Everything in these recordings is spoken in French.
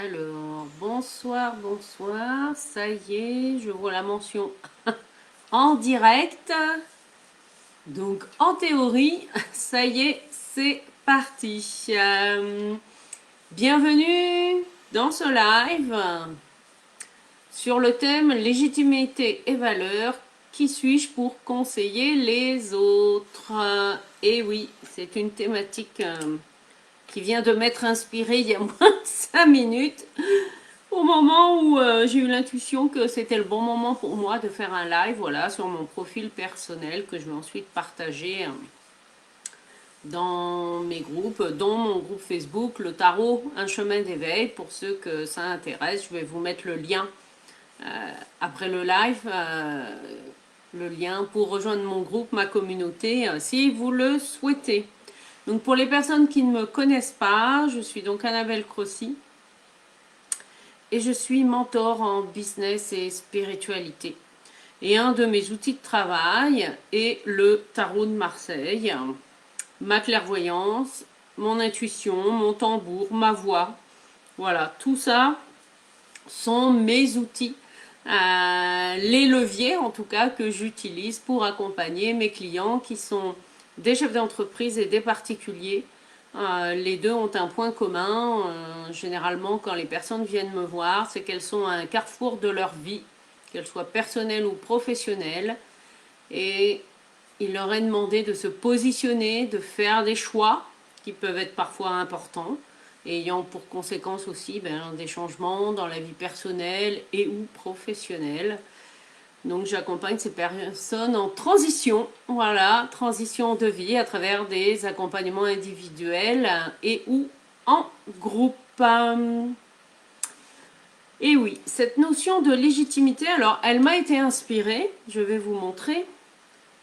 Alors, bonsoir, bonsoir. Ça y est, je vois la mention en direct. Donc, en théorie, ça y est, c'est parti. Bienvenue dans ce live sur le thème légitimité et valeur. Qui suis-je pour conseiller les autres? Et oui, c'est une thématique qui vient de m'être inspirée il y a moins de 5 minutes. Au moment où j'ai eu l'intuition que c'était le bon moment pour moi de faire un live, voilà, sur mon profil personnel que je vais ensuite partager dans mes groupes, dont mon groupe Facebook, le tarot, un chemin d'éveil. Pour ceux que ça intéresse, je vais vous mettre le lien après le live, le lien pour rejoindre mon groupe, ma communauté, si vous le souhaitez. Donc pour les personnes qui ne me connaissent pas, je suis donc Annabelle Crossi. Et je suis mentor en business et spiritualité. Et un de mes outils de travail est le tarot de Marseille, ma clairvoyance, mon intuition, mon tambour, ma voix. Voilà, tout ça sont mes outils, les leviers en tout cas que j'utilise pour accompagner mes clients qui sont des chefs d'entreprise et des particuliers. Les deux ont un point commun. Généralement, quand les personnes viennent me voir, c'est qu'elles sont à un carrefour de leur vie, qu'elles soient personnelles ou professionnelles. Et il leur est demandé de se positionner, de faire des choix qui peuvent être parfois importants, ayant pour conséquence aussi des changements dans la vie personnelle et ou professionnelle. Donc j'accompagne ces personnes en transition, voilà, transition de vie à travers des accompagnements individuels et ou en groupe. Et oui, cette notion de légitimité, alors elle m'a été inspirée, je vais vous montrer.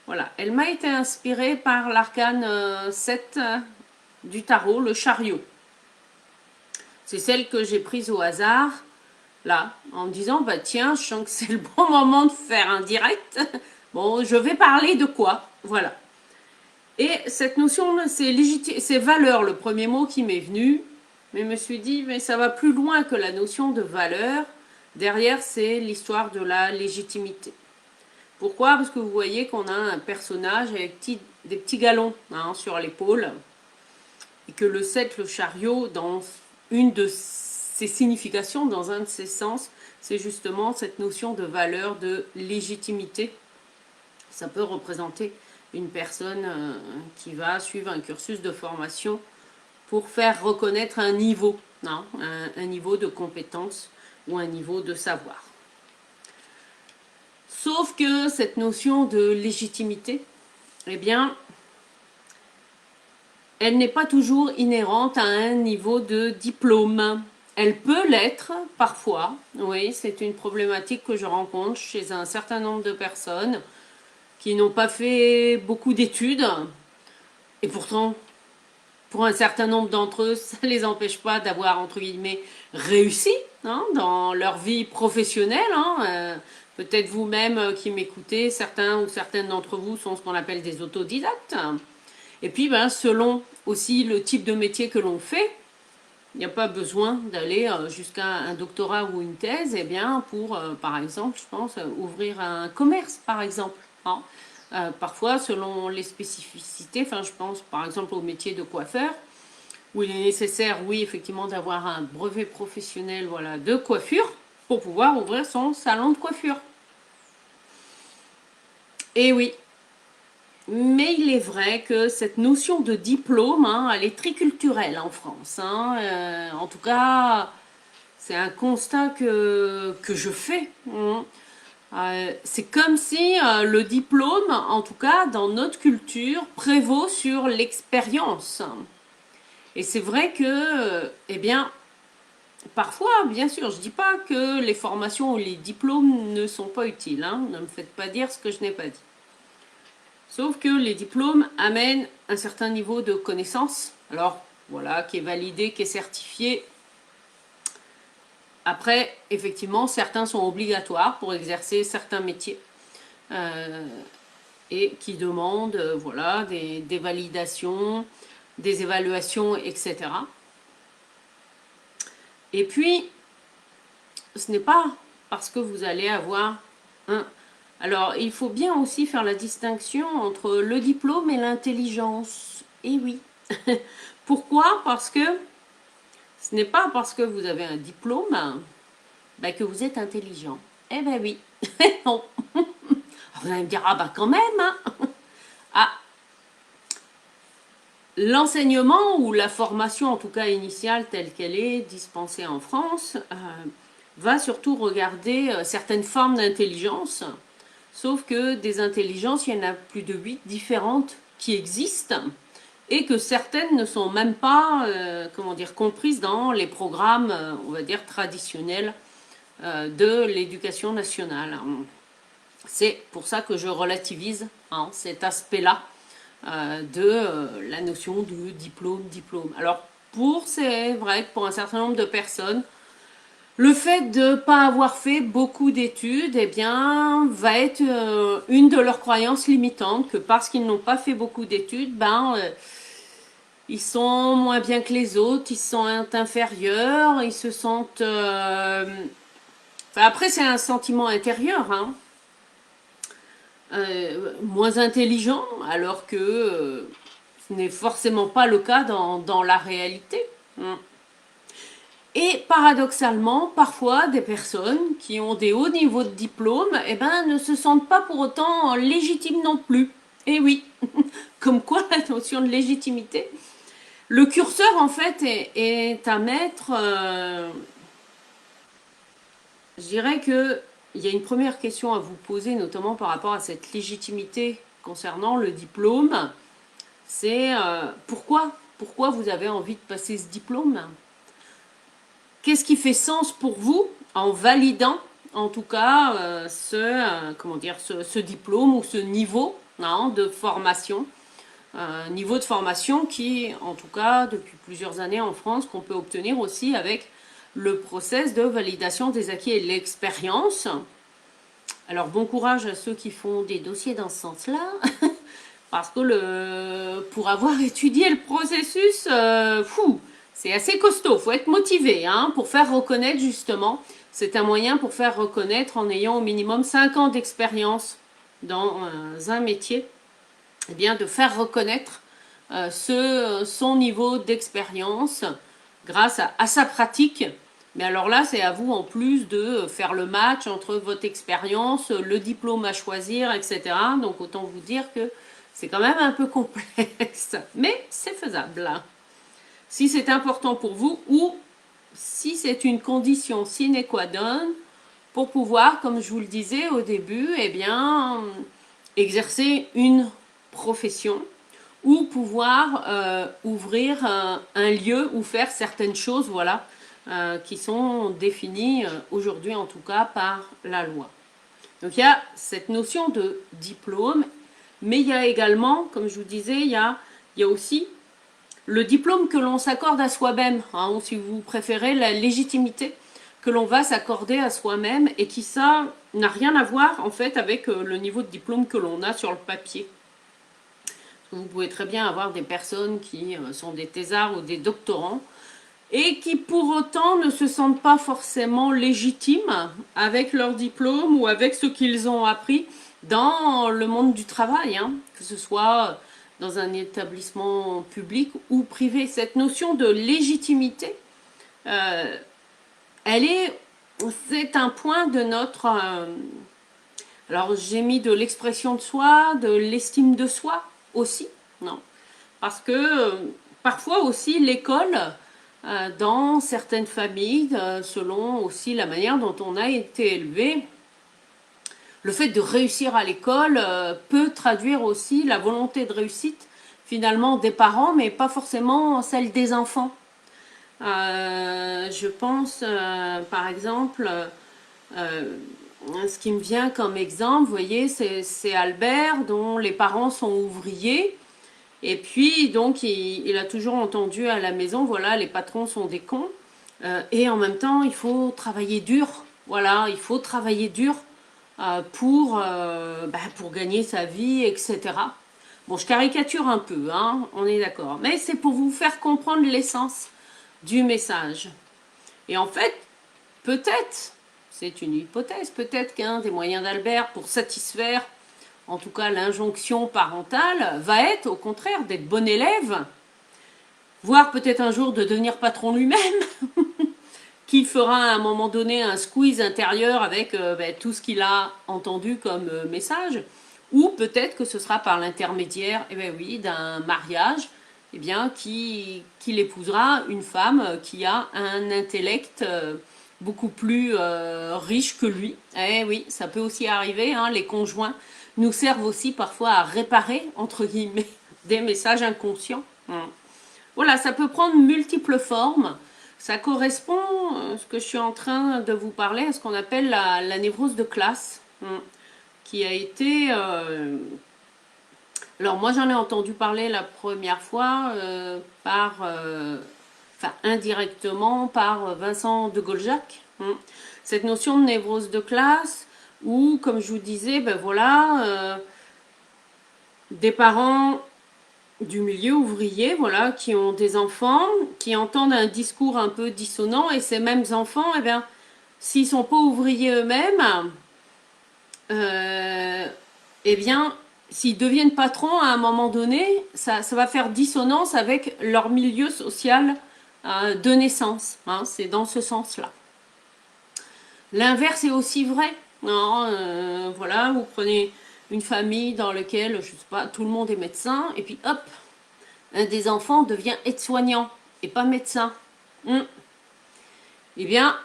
Voilà, elle m'a été inspirée par l'arcane 7 du tarot, le chariot. C'est celle que j'ai prise au hasard, là, en me disant, bah tiens, je sens que c'est le bon moment de faire un direct. Bon, je vais parler de quoi? Voilà. Et cette notion, c'est valeur, le premier mot qui m'est venu. Mais je me suis dit, mais ça va plus loin que la notion de valeur. Derrière, c'est l'histoire de la légitimité. Pourquoi? Parce que vous voyez qu'on a un personnage avec des petits galons sur l'épaule. Et que le 7, le chariot, dans une de ses significations, dans un de ses sens, c'est justement cette notion de valeur, de légitimité. Ça peut représenter une personne qui va suivre un cursus de formation pour faire reconnaître un niveau, un niveau de compétence ou un niveau de savoir. Sauf que cette notion de légitimité, eh bien, elle n'est pas toujours inhérente à un niveau de diplôme. Elle peut l'être parfois, oui, c'est une problématique que je rencontre chez un certain nombre de personnes qui n'ont pas fait beaucoup d'études, et pourtant, pour un certain nombre d'entre eux, ça ne les empêche pas d'avoir, entre guillemets, réussi dans leur vie professionnelle. Peut-être vous-même qui m'écoutez, certains ou certaines d'entre vous sont ce qu'on appelle des autodidactes. Et puis, selon aussi le type de métier que l'on fait, il n'y a pas besoin d'aller jusqu'à un doctorat ou une thèse, pour, par exemple, je pense, ouvrir un commerce, par exemple. Parfois, selon les spécificités, je pense par exemple au métier de coiffeur, où il est nécessaire, oui, effectivement, d'avoir un brevet professionnel, voilà, de coiffure pour pouvoir ouvrir son salon de coiffure. Et oui, mais il est vrai que cette notion de diplôme, elle est très culturelle en France. En tout cas, c'est un constat que je fais. C'est comme si le diplôme, en tout cas dans notre culture, prévaut sur l'expérience. Et c'est vrai que, parfois, bien sûr, je ne dis pas que les formations ou les diplômes ne sont pas utiles. Ne me faites pas dire ce que je n'ai pas dit. Sauf que les diplômes amènent un certain niveau de connaissance, alors voilà, qui est validé, qui est certifié. Après, effectivement, certains sont obligatoires pour exercer certains métiers et qui demandent voilà, des validations, des évaluations, etc. Et puis, ce n'est pas parce que vous allez avoir un... Alors, il faut bien aussi faire la distinction entre le diplôme et l'intelligence. Et oui. Pourquoi? Parce que ce n'est pas parce que vous avez un diplôme bah, que vous êtes intelligent. Eh ben oui. Non. Vous allez me dire, ah bah quand même, hein. Ah, l'enseignement ou la formation, en tout cas initiale, telle qu'elle est dispensée en France, va surtout regarder certaines formes d'intelligence, sauf que des intelligences, il y en a plus de 8 différentes qui existent, et que certaines ne sont même pas, comment dire, comprises dans les programmes, on va dire, traditionnels de l'éducation nationale. C'est pour ça que je relativise cet aspect-là de la notion de diplôme. Alors, c'est vrai que pour un certain nombre de personnes, le fait de ne pas avoir fait beaucoup d'études, eh bien, va être une de leurs croyances limitantes, que parce qu'ils n'ont pas fait beaucoup d'études, ils sont moins bien que les autres, ils se sentent inférieurs, ils se sentent... Enfin, après, c'est un sentiment intérieur, hein. Moins intelligent, alors que ce n'est forcément pas le cas dans la réalité. Et paradoxalement, parfois, des personnes qui ont des hauts niveaux de diplôme eh ben, ne se sentent pas pour autant légitimes non plus. Et oui, comme quoi la notion de légitimité. Le curseur, en fait, est à mettre... je dirais que il y a une première question à vous poser, notamment par rapport à cette légitimité concernant le diplôme. C'est pourquoi vous avez envie de passer ce diplôme? Qu'est-ce qui fait sens pour vous en validant, en tout cas, comment dire, ce diplôme ou ce niveau de formation? Niveau de formation qui, en tout cas, depuis plusieurs années en France, qu'on peut obtenir aussi avec le process de validation des acquis et de l'expérience. Alors, bon courage à ceux qui font des dossiers dans ce sens-là, parce que pour avoir étudié le processus, c'est assez costaud, il faut être motivé pour faire reconnaître justement. C'est un moyen pour faire reconnaître en ayant au minimum 5 ans d'expérience dans un métier, eh bien de faire reconnaître son niveau d'expérience grâce à sa pratique. Mais alors là, c'est à vous en plus de faire le match entre votre expérience, le diplôme à choisir, etc. Donc autant vous dire que c'est quand même un peu complexe, mais c'est faisable. Si c'est important pour vous ou si c'est une condition sine qua non pour pouvoir, comme je vous le disais au début, eh bien, exercer une profession ou pouvoir ouvrir un lieu ou faire certaines choses, voilà, qui sont définies aujourd'hui en tout cas par la loi. Donc il y a cette notion de diplôme, mais il y a également, comme je vous disais, il y a aussi le diplôme que l'on s'accorde à soi-même, ou si vous préférez, la légitimité que l'on va s'accorder à soi-même et qui, ça, n'a rien à voir en fait avec le niveau de diplôme que l'on a sur le papier. Vous pouvez très bien avoir des personnes qui sont des thésards ou des doctorants et qui pour autant ne se sentent pas forcément légitimes avec leur diplôme ou avec ce qu'ils ont appris dans le monde du travail, que ce soit dans un établissement public ou privé. Cette notion de légitimité, c'est un point de notre... alors j'ai mis de l'expression de soi, de l'estime de soi aussi, non. Parce que parfois aussi l'école, dans certaines familles, selon aussi la manière dont on a été élevé, le fait de réussir à l'école peut traduire aussi la volonté de réussite finalement des parents, mais pas forcément celle des enfants. Je pense par exemple, ce qui me vient comme exemple, vous voyez, c'est Albert dont les parents sont ouvriers. Et puis, donc, il a toujours entendu à la maison, voilà, les patrons sont des cons. Et en même temps, il faut travailler dur. Voilà, il faut travailler dur pour gagner sa vie, etc. Bon, je caricature un peu, on est d'accord. Mais c'est pour vous faire comprendre l'essence du message. Et en fait, peut-être, c'est une hypothèse, peut-être qu'un des moyens d'Albert pour satisfaire, en tout cas l'injonction parentale, va être au contraire d'être bon élève, voire peut-être un jour de devenir patron lui-même, qui fera à un moment donné un squeeze intérieur avec tout ce qu'il a entendu comme message, ou peut-être que ce sera par l'intermédiaire oui, d'un mariage qu'il épousera une femme qui a un intellect beaucoup plus riche que lui. Eh oui, ça peut aussi arriver, hein, les conjoints nous servent aussi parfois à réparer, entre guillemets, des messages inconscients. Voilà, ça peut prendre multiples formes. Ça correspond, ce que je suis en train de vous parler, à ce qu'on appelle la névrose de classe, qui a été... alors moi j'en ai entendu parler la première fois indirectement par Vincent de Goljac. Cette notion de névrose de classe, où, comme je vous disais, des parents du milieu ouvrier, voilà, qui ont des enfants, qui entendent un discours un peu dissonant, et ces mêmes enfants, s'ils sont pas ouvriers eux-mêmes, s'ils deviennent patrons à un moment donné, ça va faire dissonance avec leur milieu social de naissance. Hein, c'est dans ce sens-là. L'inverse est aussi vrai. Non, voilà, vous prenez une famille dans laquelle, je sais pas, tout le monde est médecin, et puis hop, un des enfants devient aide-soignant et pas médecin. Eh bien,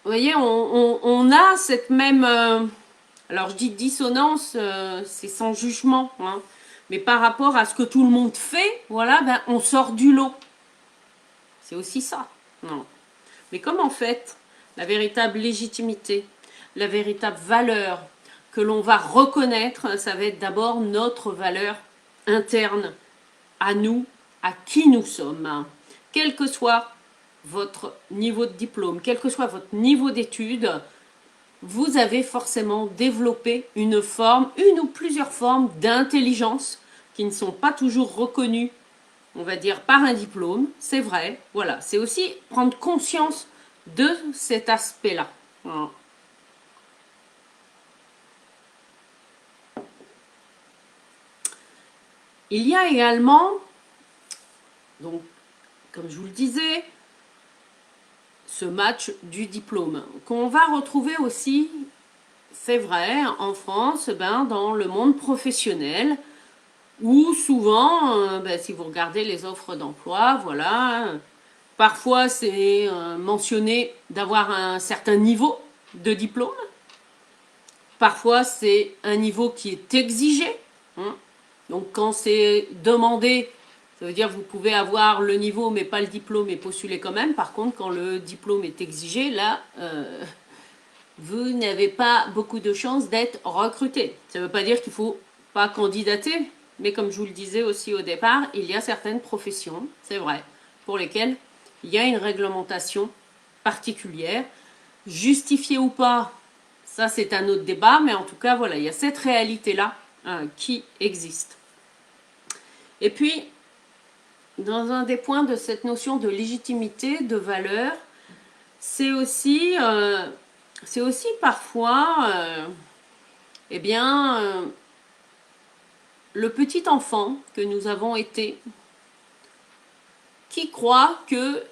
vous voyez, on a cette même... alors je dis dissonance, c'est sans jugement, hein, mais par rapport à ce que tout le monde fait, voilà, on sort du lot. C'est aussi ça. Non. Mais comme en fait, la véritable légitimité, la véritable valeur que l'on va reconnaître, ça va être d'abord notre valeur interne à nous, à qui nous sommes. Quel que soit votre niveau de diplôme, quel que soit votre niveau d'études, vous avez forcément développé une forme, une ou plusieurs formes d'intelligence qui ne sont pas toujours reconnues, on va dire, par un diplôme. C'est vrai, voilà. C'est aussi prendre conscience de cet aspect-là. Voilà. Il y a également, donc, comme je vous le disais, ce match du diplôme, qu'on va retrouver aussi, c'est vrai, en France, dans le monde professionnel, où souvent, si vous regardez les offres d'emploi, voilà, parfois c'est mentionné d'avoir un certain niveau de diplôme, parfois c'est un niveau qui est exigé, hein. Donc quand c'est demandé, ça veut dire que vous pouvez avoir le niveau mais pas le diplôme et postuler quand même. Par contre, quand le diplôme est exigé, là, vous n'avez pas beaucoup de chances d'être recruté. Ça ne veut pas dire qu'il ne faut pas candidater, mais comme je vous le disais aussi au départ, il y a certaines professions, c'est vrai, pour lesquelles il y a une réglementation particulière. Justifiée ou pas, ça c'est un autre débat, mais en tout cas, voilà, il y a cette réalité-là qui existe. Et puis, dans un des points de cette notion de légitimité, de valeur, c'est aussi parfois, le petit enfant que nous avons été, qui croit que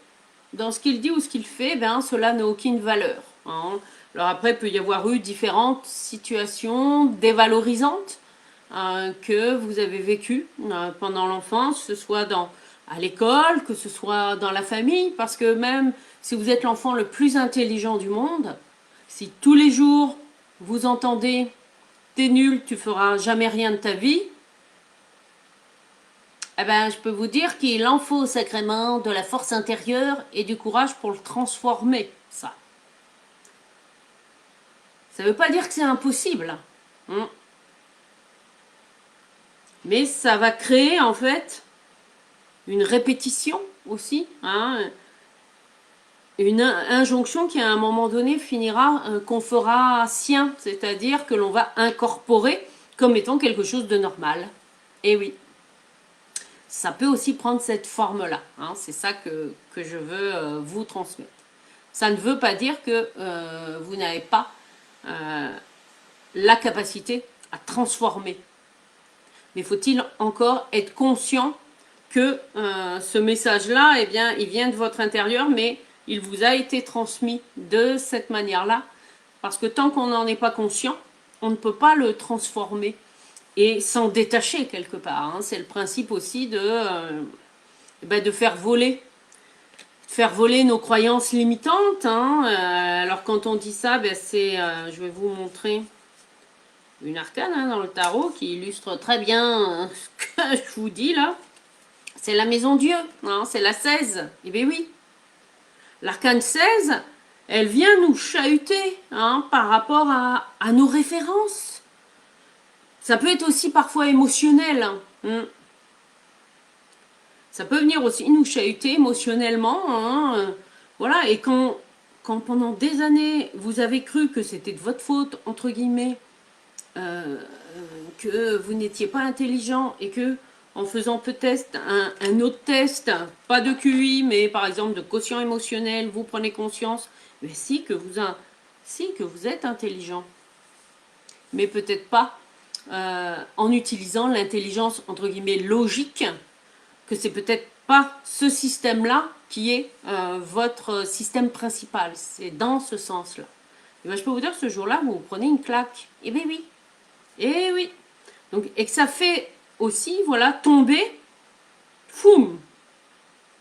dans ce qu'il dit ou ce qu'il fait, cela n'a aucune valeur. Hein. Alors après, il peut y avoir eu différentes situations dévalorisantes que vous avez vécues pendant l'enfance, que ce soit à l'école, que ce soit dans la famille, parce que même si vous êtes l'enfant le plus intelligent du monde, si tous les jours vous entendez « t'es nul, tu feras jamais rien de ta vie », je peux vous dire qu'il en faut sacrément de la force intérieure et du courage pour le transformer, ça. Ça ne veut pas dire que c'est impossible. Mais ça va créer en fait une répétition aussi, une injonction qui à un moment donné finira, qu'on fera sien, c'est-à-dire que l'on va incorporer comme étant quelque chose de normal. Et oui, ça peut aussi prendre cette forme-là, c'est ça que je veux vous transmettre. Ça ne veut pas dire que vous n'avez pas la capacité à transformer. Mais faut-il encore être conscient que ce message-là, eh bien, il vient de votre intérieur, mais il vous a été transmis de cette manière-là. Parce que tant qu'on n'en est pas conscient, on ne peut pas le transformer et s'en détacher quelque part. Hein. C'est le principe aussi de faire voler nos croyances limitantes. Hein. Alors quand on dit ça, c'est, je vais vous montrer une arcane dans le tarot qui illustre très bien ce que je vous dis là. C'est la maison Dieu, hein, c'est la 16. Eh bien oui, l'arcane 16, elle vient nous chahuter par rapport à nos références. Ça peut être aussi parfois émotionnel. Ça peut venir aussi nous chahuter émotionnellement. Voilà, et quand pendant des années, vous avez cru que c'était de votre faute, entre guillemets, que vous n'étiez pas intelligent et que en faisant peut-être un autre test, pas de QI, mais par exemple de quotient émotionnel, vous prenez conscience, mais si que vous êtes intelligent, mais peut-être pas en utilisant l'intelligence entre guillemets logique, que c'est peut-être pas ce système-là qui est votre système principal. C'est dans ce sens-là. Et bien, je peux vous dire que ce jour-là, vous prenez une claque. Eh bien oui. Eh oui. Donc, et que ça fait aussi, voilà, tomber, foum. Vous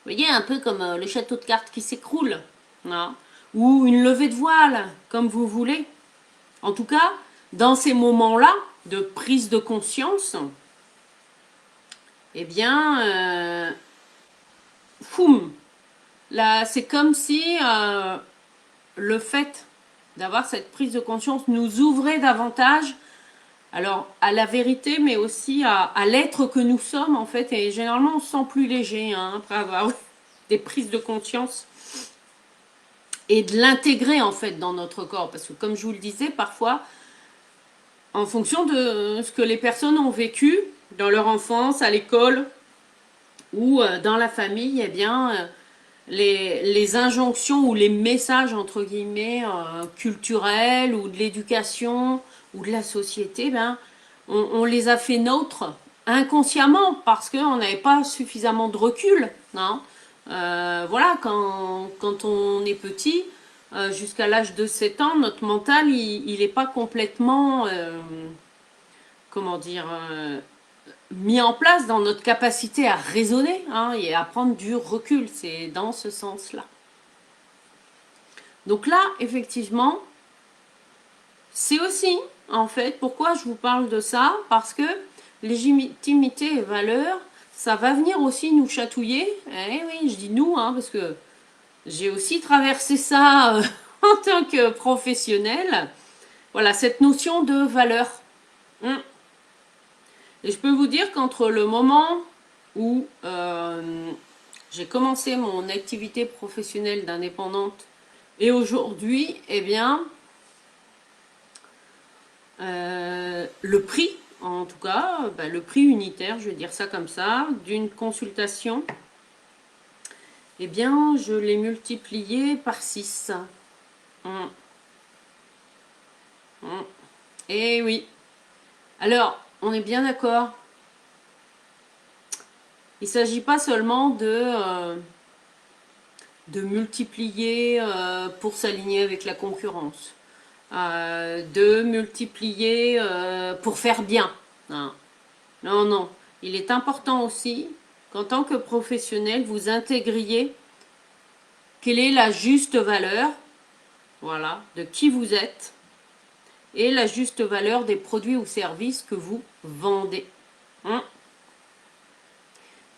voyez, un peu comme le château de cartes qui s'écroule. Hein, ou une levée de voile, comme vous voulez. En tout cas, dans ces moments-là de prise de conscience, eh bien, foum. Là, c'est comme si le fait d'avoir cette prise de conscience nous ouvrait davantage alors à la vérité, mais aussi à l'être que nous sommes en fait. Et généralement, on se sent plus léger après avoir des prises de conscience et de l'intégrer en fait dans notre corps. Parce que comme je vous le disais, parfois, en fonction de ce que les personnes ont vécu dans leur enfance, à l'école ou dans la famille, eh bien, les injonctions ou les messages entre guillemets culturels ou de l'éducation ou de la société, ben, on les a fait nôtres inconsciemment parce qu'on n'avait pas suffisamment de recul. Hein. Voilà, quand on est petit, jusqu'à l'âge de 7 ans, notre mental, il n'est pas complètement, comment dire, mis en place dans notre capacité à raisonner et à prendre du recul. C'est dans ce sens-là. Donc là, effectivement, c'est aussi, en fait, pourquoi je vous parle de ça, parce que légitimité et valeur, ça va venir aussi nous chatouiller. Eh oui, je dis nous, parce que j'ai aussi traversé ça en tant que professionnel. Voilà, cette notion de valeur. Et je peux vous dire qu'entre le moment où j'ai commencé mon activité professionnelle d'indépendante et aujourd'hui, eh bien, le prix, en tout cas, le prix unitaire, je vais dire ça comme ça, d'une consultation, eh bien, je l'ai multiplié par 6. Eh oui. Alors, on est bien d'accord. Il ne s'agit pas seulement de multiplier pour s'aligner avec la concurrence. De multiplier pour faire bien. Hein. Non, non. Il est important aussi qu'en tant que professionnel, vous intégriez quelle est la juste valeur, voilà, de qui vous êtes et la juste valeur des produits ou services que vous vendez. Hein.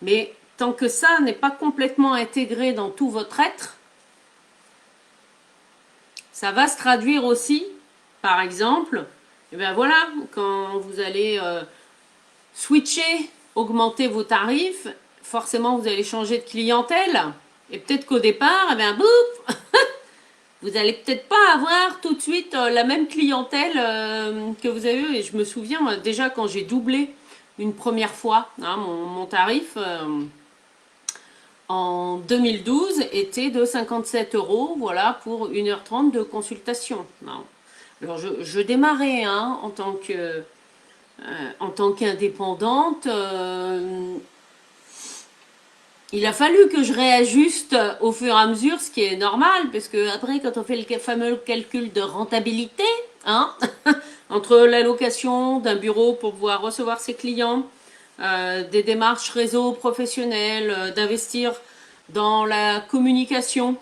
Mais tant que ça n'est pas complètement intégré dans tout votre être, ça va se traduire aussi, par exemple, et bien voilà, quand vous allez switcher, augmenter vos tarifs, forcément vous allez changer de clientèle. Et peut-être qu'au départ, eh bien, bouf, vous n'allez peut-être pas avoir tout de suite la même clientèle que vous avez eu. Et je me souviens déjà quand j'ai doublé une première fois mon tarif en 2012 était de 57 €, voilà, pour 1h30 de consultation. Non. Alors je démarrais hein, en tant qu'indépendante. Il a fallu que je réajuste au fur et à mesure, ce qui est normal, parce que après, quand on fait le fameux calcul de rentabilité, hein, entre l'allocation d'un bureau pour pouvoir recevoir ses clients, des démarches réseau professionnelles, d'investir dans la communication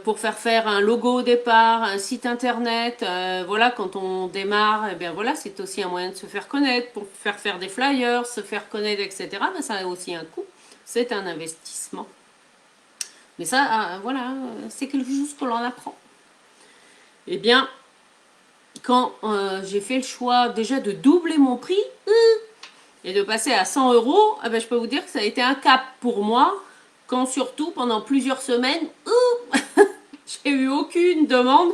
pour faire un logo au départ, un site internet, voilà, quand on démarre, eh bien voilà, c'est aussi un moyen de se faire connaître, pour faire des flyers, se faire connaître, etc. Ben, ça a aussi un coût, c'est un investissement. Mais ça, voilà, c'est quelque chose que l'on apprend. Eh bien, quand j'ai fait le choix déjà de doubler mon prix et de passer à 100 €, eh ben, je peux vous dire que ça a été un cap pour moi, quand surtout pendant plusieurs semaines, j'ai eu aucune demande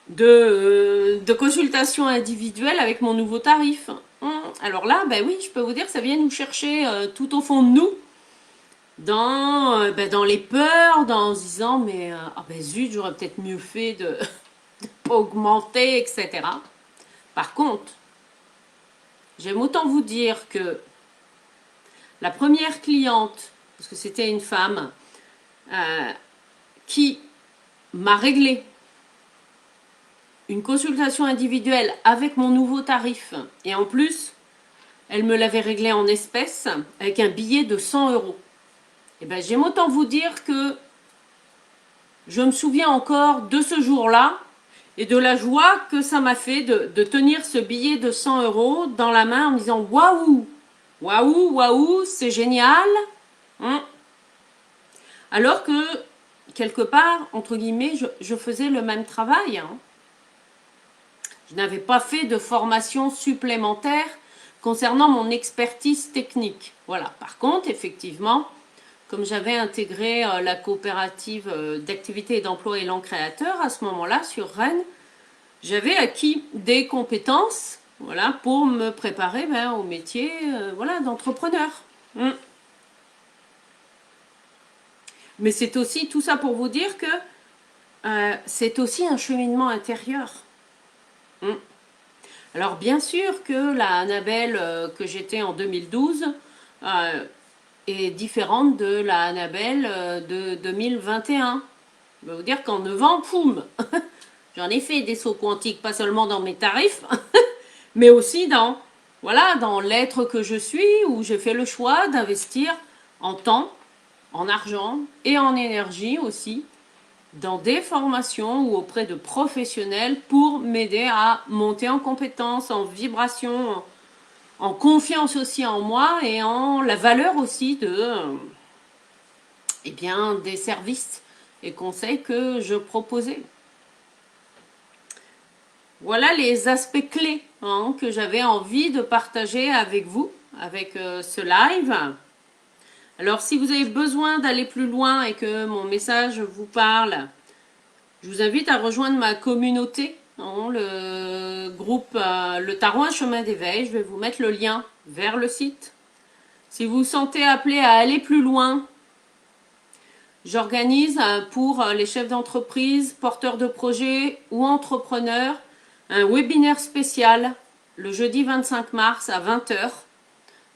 de consultation individuelle avec mon nouveau tarif. Alors là, ben oui, je peux vous dire que ça vient nous chercher tout au fond de nous, dans les peurs, en se disant, mais ben zut, j'aurais peut-être mieux fait de pas augmenter, etc. Par contre, j'aime autant vous dire que la première cliente, parce que c'était une femme, qui m'a réglé une consultation individuelle avec mon nouveau tarif, et en plus, elle me l'avait réglé en espèces, avec un billet de 100 €. Et ben, j'aime autant vous dire que je me souviens encore de ce jour-là, et de la joie que ça m'a fait de tenir ce billet de 100 € dans la main en me disant waouh, waouh, waouh, c'est génial. Alors que, quelque part, entre guillemets, je faisais le même travail. Je n'avais pas fait de formation supplémentaire concernant mon expertise technique. Voilà. Par contre, effectivement, comme j'avais intégré la coopérative d'activité et d'emploi Élan Créateur, à ce moment-là, sur Rennes, j'avais acquis des compétences, voilà, pour me préparer au métier voilà, d'entrepreneur. Mais c'est aussi tout ça pour vous dire que c'est aussi un cheminement intérieur. Alors bien sûr que la Annabelle que j'étais en 2012 est différente de la Annabelle de 2021. Je vais vous dire qu'en 9 ans, poum, j'en ai fait des sauts quantiques, pas seulement dans mes tarifs, mais aussi dans l'être que je suis, où j'ai fait le choix d'investir en temps, en argent et en énergie aussi, dans des formations ou auprès de professionnels pour m'aider à monter en compétences, en vibration, en confiance aussi en moi et en la valeur aussi des services et conseils que je proposais. Voilà les aspects clés que j'avais envie de partager avec vous, avec ce live. Alors si vous avez besoin d'aller plus loin et que mon message vous parle, je vous invite à rejoindre ma communauté, le groupe Le Tarot, un chemin d'éveil. Je vais vous mettre le lien vers le site. Si vous vous sentez appelé à aller plus loin, j'organise pour les chefs d'entreprise, porteurs de projets ou entrepreneurs un webinaire spécial le jeudi 25 mars à 20 h.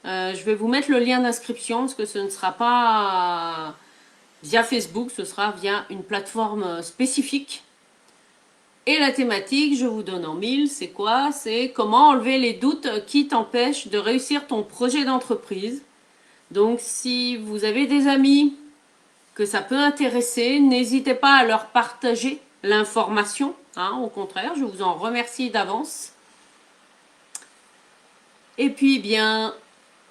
Je vais vous mettre le lien d'inscription parce que ce ne sera pas via Facebook, ce sera via une plateforme spécifique. Et la thématique, je vous donne en mille, c'est quoi? C'est comment enlever les doutes qui t'empêchent de réussir ton projet d'entreprise. Donc si vous avez des amis que ça peut intéresser, n'hésitez pas à leur partager l'information. Au contraire, je vous en remercie d'avance. Et puis, bien,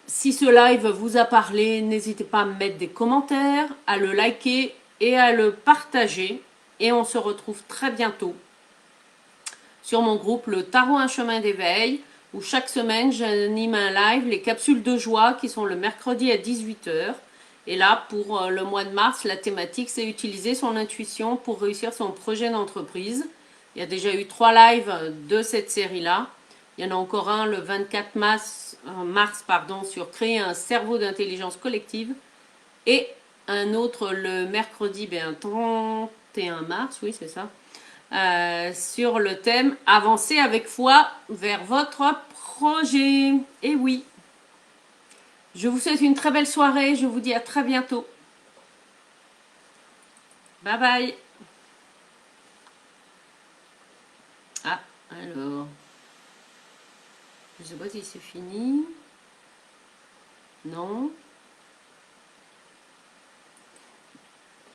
si ce live vous a parlé, n'hésitez pas à me mettre des commentaires, à le liker et à le partager. Et on se retrouve très bientôt sur mon groupe Le Tarot, un chemin d'éveil, où chaque semaine j'anime un live, les capsules de joie qui sont le mercredi à 18 h. Et là, pour le mois de mars, la thématique, c'est utiliser son intuition pour réussir son projet d'entreprise. Il y a déjà eu 3 lives de cette série-là. Il y en a encore un le 24 mars sur créer un cerveau d'intelligence collective. Et un autre le mercredi 31 mars, oui c'est ça, sur le thème Avancer avec foi vers votre projet. Et oui, je vous souhaite une très belle soirée, je vous dis à très bientôt. Bye bye. Ah, alors, je sais pas si c'est fini. Non.